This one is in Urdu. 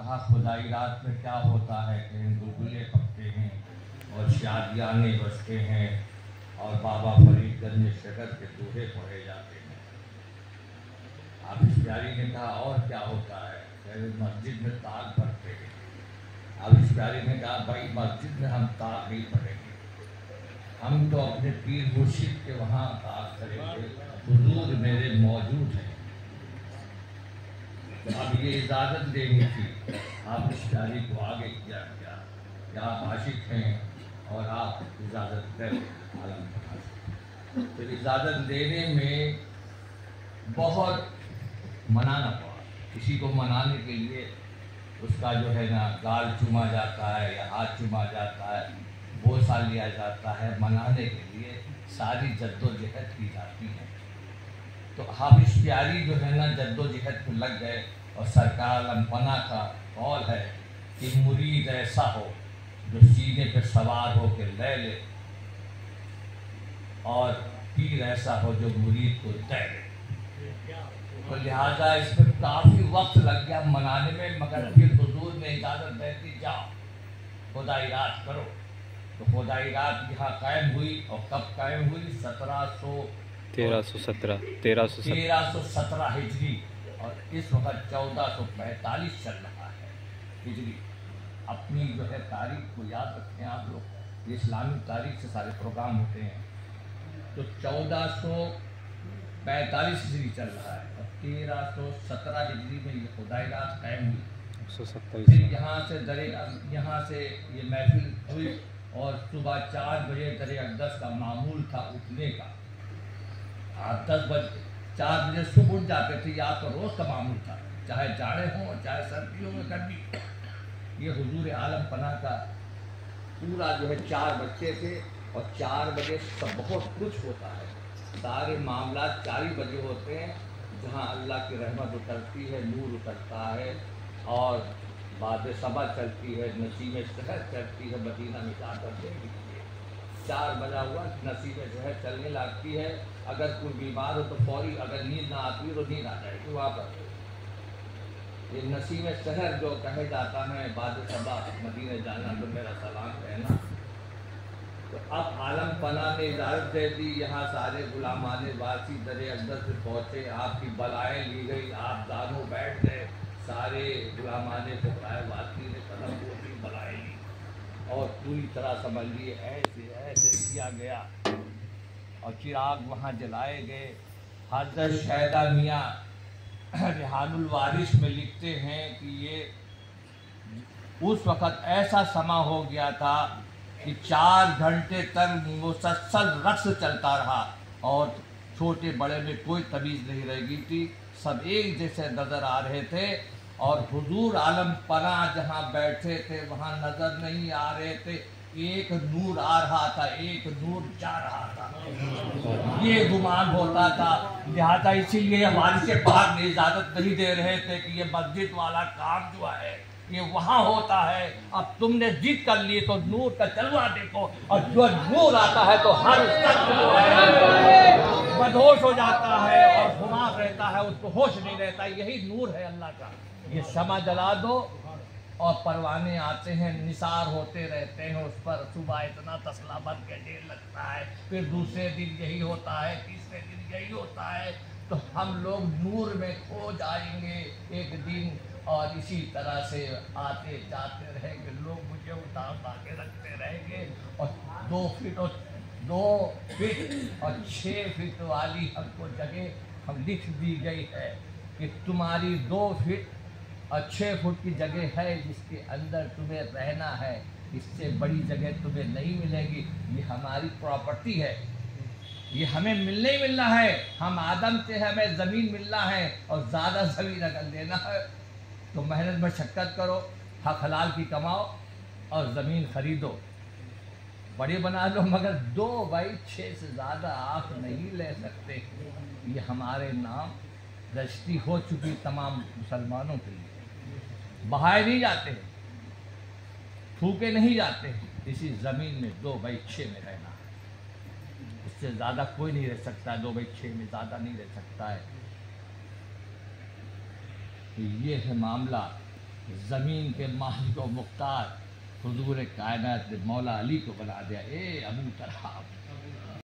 کہا خدائی رات میں کیا ہوتا ہے کہ گلگلے پکتے ہیں اور شادیانے بجتے ہیں اور بابا فرید گنج میں شکر کے دوہے پڑھے جاتے ہیں۔ حافظ پیاری نے کہا اور کیا ہوتا ہے؟ کہ مسجد میں تاج پڑھتے ہیں۔ حافظ پیاری نے کہا بھائی مسجد میں ہم تاج نہیں پڑھیں گے، ہم تو اپنے پیر مرشد کے وہاں تاج کریں گے، حضور میرے موجود ہیں۔ تو اب یہ اجازت دینی تھی، حافظ پیاری کو آگے کیا گیا کہ آپ عاشق ہیں اور آپ اجازت دیں عالم پناہ سے۔ تو اجازت دینے میں بہت منانا پڑا، کسی کو منانے کے لیے اس کا جو ہے نا گال چوما جاتا ہے یا ہاتھ چوما جاتا ہے، بوسہ لیا جاتا ہے، منانے کے لیے ساری جد و جہد کی جاتی ہے۔ تو حافظ پیاری جو ہے نا جد و جہد کو لگ گئے، اور سرکار عالم پناہ کا قول ہے کہ مرید ایسا ہو جو سینے پہ سوار ہو کے لے لے، اور پیر ایسا ہو جو مرید کو دے لے۔ تو لہٰذا اس میں کافی وقت لگ گیا منانے میں، مگر پھر حضور نے اجازت دیتی جاؤ خدائی رات کرو۔ تو خدائی رات یہاں قائم ہوئی، اور کب قائم ہوئی؟ 1317 ہجری، اور اس وقت 1445 چل رہا ہے ہجری۔ اپنی جو ہے تاریخ کو یاد رکھیں آپ لوگ، یہ اسلامی تاریخ سے سارے پروگرام ہوتے ہیں۔ تو 1445 ہجری چل رہا ہے، اور 1317 ہجری میں یہ خدائی رات قائم ہوئی۔ پھر یہاں سے یہ محفل ہوئی، اور صبح 4 بجے در اقدس کا معمول تھا اٹھنے کا۔ آپ 4 بجے صبح اٹھ جاتے تھے، یہ آپ کا روز کا معمول تھا، چاہے جاڑے ہوں چاہے سردیوں میں گرمی۔ یہ حضور عالم پناہ کا پورا جو ہے 4 بچے تھے، اور 4 بجے سب بہت کچھ ہوتا ہے، سارے معاملات 4 ہی بجے ہوتے ہیں، جہاں اللہ کی رحمت اترتی ہے، نور اترتا ہے، اور باد صبا چلتی ہے، نسیم سحر چلتی ہے، مدینہ میں جا کر دیکھ لیجیے 4 بجا ہوا نسیم سحر چلنے لگتی ہے۔ اگر کوئی بیمار ہو تو فوری، اگر نیند نہ آتی ہے تو نیند آ جائے گی وہاں پر۔ یہ نسیم سحر جو کہے جاتا ہے، باد صبا مدینہ جانا تو میرا سلام کہنا۔ تو اب عالم پناہ نے اجازت دے دی، یہاں سارے غلامان واسی در اقدس سے پہنچے، آپ کی بلائیں لی گئی، آپ دانوں بیٹھ گئے، سارے غلامان فقراء واسی نے قدم پوچھی، بلائیں لی، اور پوری طرح سمجھ لیے ایسے کیا گیا، اور چراغ وہاں جلائے گئے۔ حضرت شیدہ میاں ریحان الوارث میں لکھتے ہیں کہ یہ اس وقت ایسا سما ہو گیا تھا کہ 4 گھنٹے تک مسلسل رقص چلتا رہا، اور چھوٹے بڑے میں کوئی تمیز نہیں رہ گئی تھی، سب ایک جیسے نظر آ رہے تھے، اور حضور عالم پناہ جہاں بیٹھے تھے وہاں نظر نہیں آ رہے تھے، ایک نور آ رہا تھا، ایک نور جا رہا تھا، یہ گمان ہوتا تھا۔ لہٰذا اسی لیے ہماری سے پاک نے اجازت نہیں دے رہے تھے کہ یہ مسجد والا کام جو ہے یہ وہاں ہوتا ہے۔ اب تم نے ضد کر لی تو نور کا جلوہ دیکھو، اور جو نور آتا ہے تو ہر شخص جو ہے بدہوش ہو جاتا ہے اور خمار رہتا ہے، اس کو ہوش نہیں رہتا، یہی نور ہے اللہ کا۔ یہ شمع جلا دو اور پروانے آتے ہیں، نثار ہوتے رہتے ہیں اس پر، صبح اتنا تسلا بن کے ڈھیر لگتا ہے، پھر دوسرے دن یہی ہوتا ہے، تیسرے دن یہی ہوتا ہے، تو ہم لوگ نور میں کھو جائیں گے ایک دن، اور اسی طرح سے آتے جاتے رہیں گے، لوگ مجھے اٹھا کے رکھتے رہیں گے، اور 2 فٹ اور 6 فٹ والی ہم کو جگہ ہم لکھ دی گئی ہے کہ تمہاری 2 فٹ اور 6 فٹ کی جگہ ہے جس کے اندر تمہیں رہنا ہے، اس سے بڑی جگہ تمہیں نہیں ملے گی، یہ ہماری پراپرٹی ہے، یہ ہمیں ملنے ہی ملنا ہے، ہم آدم سے ہمیں زمین ملنا ہے، اور زیادہ زمین اگر لینا ہے تو محنت مشقت کرو، حق حلال کی کماؤ اور زمین خریدو، بڑی بنا لو، مگر 2/6 سے زیادہ آپ نہیں لے سکتے، یہ ہمارے نام رجسٹری ہو چکی تمام مسلمانوں کے لیے، بہائے نہیں جاتے ہیں، پھونکے نہیں جاتے ہیں، اسی زمین میں 2/6 میں رہنا ہے، اس سے زیادہ کوئی نہیں رہ سکتا، 2/6 میں زیادہ نہیں رہ سکتا ہے۔ یہ ہے معاملہ، زمین کے مالک و مختار حضور کائنات نے مولا علی کو بنا دیا، اے ابو طلحہ